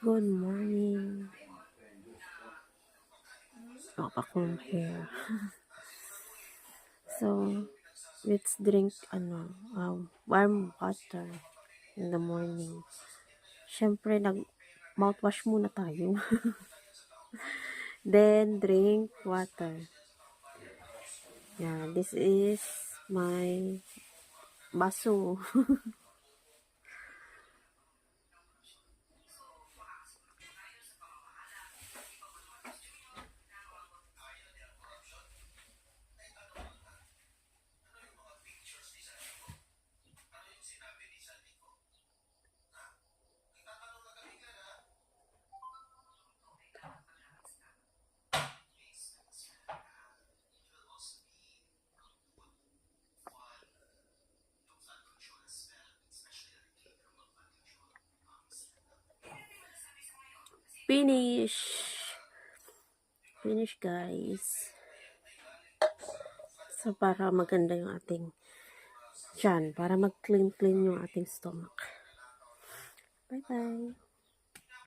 Good morning. Comb hair. So, let's drink warm water in the morning. Syempre, mouthwash muna tayo. Then, drink water. Yeah, this is my baso. Finish! Finish, guys. So, para maganda yung ating tiyan, para mag-clean yung ating stomach. Bye-bye!